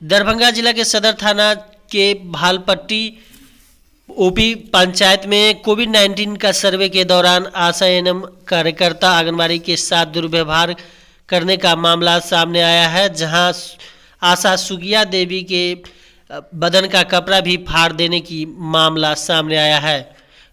दरभंगा जिला के सदर थाना के भालपट्टी ओपी पंचायत में कोविड-19 का सर्वे के दौरान आशा एएनएम कार्यकर्ता आंगनबाड़ी के साथ दुर्व्यवहार करने का मामला सामने आया है, जहां आशा सुगिया देवी के बदन का कपड़ा भी फाड़ देने की मामला सामने आया है।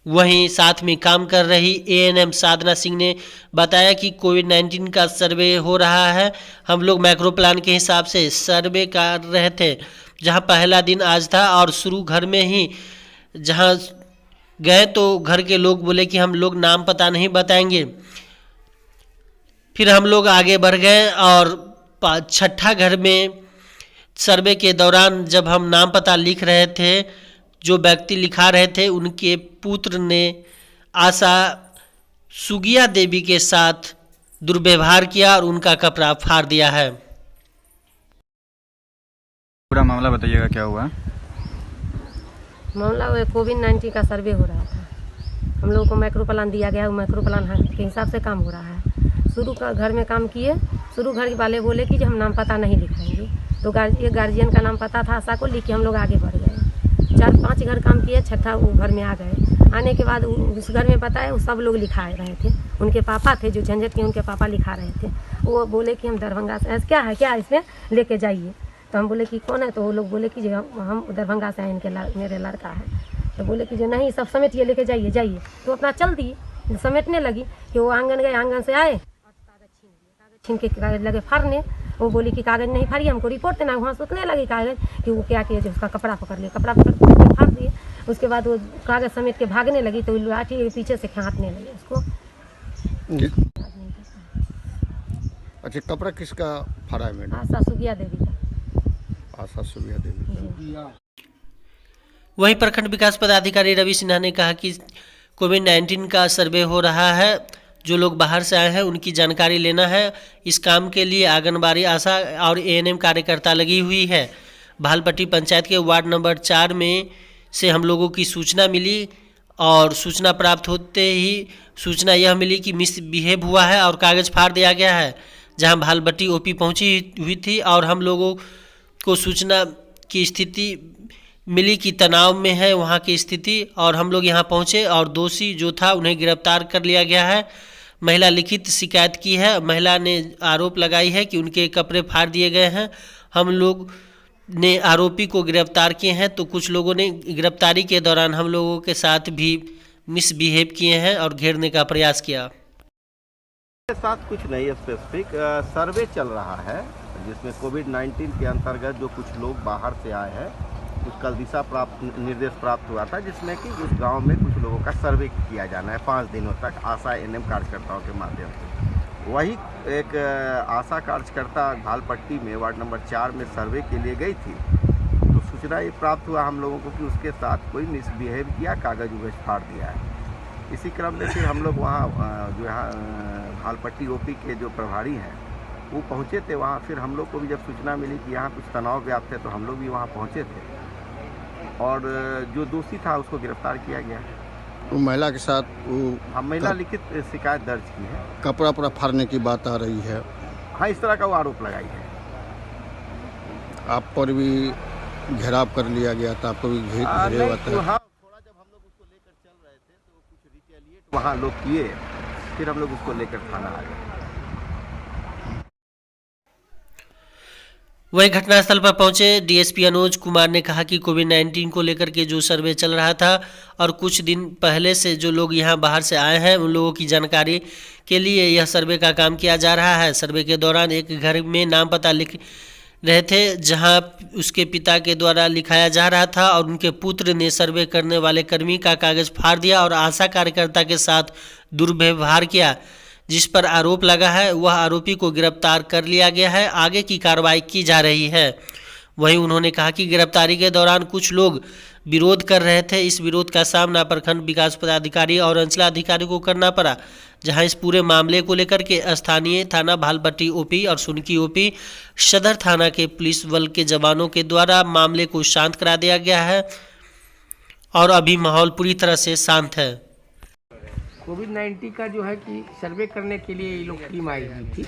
वहीं साथ में काम कर रही एएनएम साधना सिंह ने बताया कि कोविड-19 का सर्वे हो रहा है। हम लोग मैक्रो प्लान के हिसाब से सर्वे कर रहे थे, जहां पहला दिन आज था और शुरू घर में ही जहां गए तो घर के लोग बोले कि हम लोग नाम पता नहीं बताएंगे। फिर हम लोग आगे बढ़ गए और छठा घर में सर्वे के दौरान जब हम नाम पता लिख रहे थे, जो व्यक्ति लिखा रहे थे उनके पुत्र ने आशा सुगिया देवी के साथ दुर्व्यवहार किया और उनका कपड़ा फाड़ दिया है। पूरा मामला बताइएगा, क्या हुआ? मामला वो कोविड-19 का सर्वे हो रहा था। हम लोगों को माइक्रो प्लान दिया गया, माइक्रो प्लान के हिसाब से काम हो रहा है। शुरू का घर में काम किए, शुरू घर वाले बोले कि हम नाम पता नहीं लिखाएंगे, तो एक गार्जियन का नाम पता था आशा को, लिख के हम लोग आगे बढ़ गए। 4-5 घर काम किए, छठा वो घर में आ गए। आने के बाद उस घर में बताया, वो सब लोग लिखा रहे थे। उनके पापा थे जो झंझट के, उनके पापा लिखा रहे थे। वो बोले कि हम दरभंगा से, क्या है क्या इसमें लेके जाइए। तो हम बोले कि कौन है, तो वो लोग बोले कि जो हम दरभंगा से आए, मेरे लड़का है। तो बोले कि जो नहीं, सब समेट ये लेके जाइए जाइए। तो अपना चल दिए, समेटने लगी कि वो आंगन गए, आंगन से आए, कागज छीन के कागज लगे फाड़ने। वो बोली कि कागज नहीं फाड़िए, हमको रिपोर्ट देना। वहाँ सोचने लगी कागज कि वो क्या किए, जो उसका कपड़ा पकड़ लिए, कपड़ा पकड़ के फाड़ दिए। उसके बाद वो कागज समेट के भागने लगी, तो लाठी पीछे से खींचने लगे उसको। अच्छा, कपड़ा किसका फाड़ा है मैडम? आशा सुगिया देवी का। आशा सुगिया देवी। वहीं प्रखंड विकास पदाधिकारी रवि सिन्हा ने कहा कि कोविड-19 का सर्वे हो रहा है, जो लोग बाहर से आए हैं उनकी जानकारी लेना है। इस काम के लिए आंगनबाड़ी आशा और एएनएम कार्यकर्ता लगी हुई है। भालपट्टी पंचायत के वार्ड नंबर 4 में से हम लोगों की सूचना मिली और सूचना प्राप्त होते ही सूचना यह मिली कि मिसबिहेव हुआ है और कागज़ फाड़ दिया गया है। जहां भालपट्टी ओपी पहुंची हुई थी और हम लोगों को सूचना की स्थिति मिली कि तनाव में है वहां की स्थिति, और हम लोग यहां पहुंचे और दोषी जो था उन्हें गिरफ्तार कर लिया गया है। महिला लिखित शिकायत की है। महिला ने आरोप लगाई है कि उनके कपड़े फाड़ दिए गए हैं। हम लोग ने आरोपी को गिरफ्तार किए हैं, तो कुछ लोगों ने गिरफ्तारी के दौरान हम लोगों के साथ भी मिसबिहेव किए हैं और घेरने का प्रयास किया। के साथ कुछ नहीं, स्पेसिफिक सर्वे चल रहा है जिसमें कोविड-19 के अंतर्गत जो कुछ लोग बाहर से आए हैं उसका निर्देश प्राप्त हुआ था, जिसमें कि उस गांव में कुछ लोगों का सर्वे किया जाना है 5 दिनों तक आशा एएनएम कार्यकर्ताओं के माध्यम से। वही एक आशा कार्यकर्ता भालपट्टी में वार्ड नंबर 4 में सर्वे के लिए गई थी, तो सूचना ये प्राप्त हुआ हम लोगों को कि उसके साथ कोई मिसबिहेव किया, कागज उगज फाड़ दिया है। इसी क्रम में फिर हम लोग वहाँ जो यहाँ भालपट्टी ओपी के जो प्रभारी हैं वो पहुँचे थे वहाँ। फिर हम लोग को भी जब सूचना मिली कि यहाँ कुछ तनाव व्याप्त है, तो हम लोग भी वहाँ पहुँचे थे और जो दोषी था उसको गिरफ्तार किया गया। वो महिला के साथ वो हम महिला लिखित शिकायत दर्ज की है। कपड़ा पूरा फाड़ने की बात आ रही है। हाँ, इस तरह का वो आरोप लगाई है। आप पर भी घेराव कर लिया गया था, आपको भी घेरे हुआ था। हाँ, थोड़ा जब हम लोग उसको लेकर चल रहे थे तो कुछ रिटेलिएट वहाँ लोग किए, फिर हम लोग उसको लेकर थाना आ गए। वहीं घटनास्थल पर पहुंचे डीएसपी अनुज कुमार ने कहा कि कोविड-19 को लेकर के जो सर्वे चल रहा था और कुछ दिन पहले से जो लोग यहां बाहर से आए हैं उन लोगों की जानकारी के लिए यह सर्वे का काम किया जा रहा है। सर्वे के दौरान एक घर में नाम पता लिख रहे थे, जहां उसके पिता के द्वारा लिखाया जा रहा था और उनके पुत्र ने सर्वे करने वाले कर्मी का कागज फाड़ दिया और आशा कार्यकर्ता के साथ दुर्व्यवहार किया, जिस पर आरोप लगा है। वह आरोपी को गिरफ्तार कर लिया गया है, आगे की कार्रवाई की जा रही है। वहीं उन्होंने कहा कि गिरफ्तारी के दौरान कुछ लोग विरोध कर रहे थे। इस विरोध का सामना प्रखंड विकास पदाधिकारी और अंचलाधिकारी को करना पड़ा, जहां इस पूरे मामले को लेकर के स्थानीय थाना भालपट्टी ओपी और सुनकी ओपी सदर थाना के पुलिस बल के जवानों के द्वारा मामले को शांत करा दिया गया है और अभी माहौल पूरी तरह से शांत है। कोविड-19 का जो है कि सर्वे करने के लिए ये लोग टीम आई हुई थी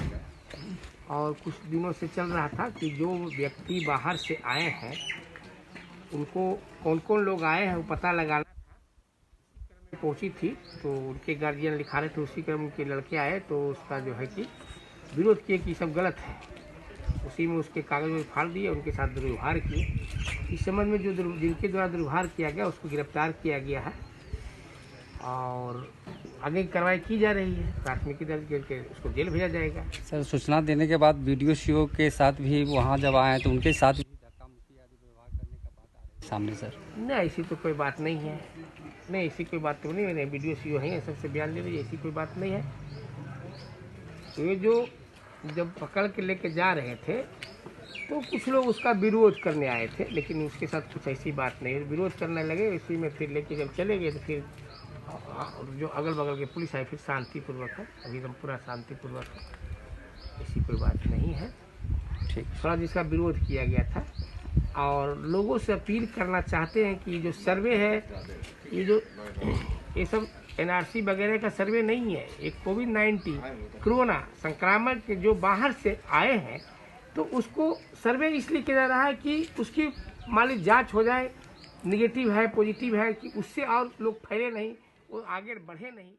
और कुछ दिनों से चल रहा था कि जो व्यक्ति बाहर से आए हैं उनको कौन कौन लोग आए हैं वो पता लगाना था। पहुंची थी तो उनके गार्जियन लिखा रहे थे, उसी क्रम उनके लड़के आए तो उसका जो है कि विरोध किए कि सब गलत है। उसी में उसके कागज में फाड़ दिए, उनके साथ दुर्व्यवहार किए। इस संबंध में जो जिनके द्वारा दुर्व्यवहार किया गया उसको गिरफ्तार किया गया है और आगे की कार्रवाई की जा रही है। प्राथमिकी दर्ज करके उसको जेल भेजा जाएगा। सर, सूचना देने के बाद वीडियो सीओ के साथ भी वहाँ जब आए तो उनके साथ भी धक्का मुक्की आदि व्यवहार करने का बात आ रही है सामने सर। नहीं, ऐसी तो कोई बात नहीं है। नहीं, ऐसी कोई बात तो नहीं है। वीडियो सीओ है, सबसे बयान ले रही, ऐसी कोई बात नहीं है। तो ये जो जब पकड़ के लेके जा रहे थे तो कुछ लोग उसका विरोध करने आए थे, लेकिन उसके साथ कुछ ऐसी बात नहीं है। विरोध करने लगे, इसी में फिर लेके जब चले गए तो फिर जो अगल बगल के पुलिस आई, फिर शांतिपूर्वक है, अभी एकदम पूरा शांतिपूर्वक है, ऐसी कोई बात नहीं है। ठीक, थोड़ा जिसका विरोध किया गया था और लोगों से अपील करना चाहते हैं कि जो सर्वे है ये सब एनआरसी वगैरह का सर्वे नहीं है। एक कोविड-19 कोरोना संक्रामक के जो बाहर से आए हैं तो उसको सर्वे इसलिए किया जा रहा है कि उसकी मालिक जांच हो जाए, निगेटिव है पॉजिटिव है, कि उससे और लोग फैले नहीं, वो आगे बढ़े नहीं।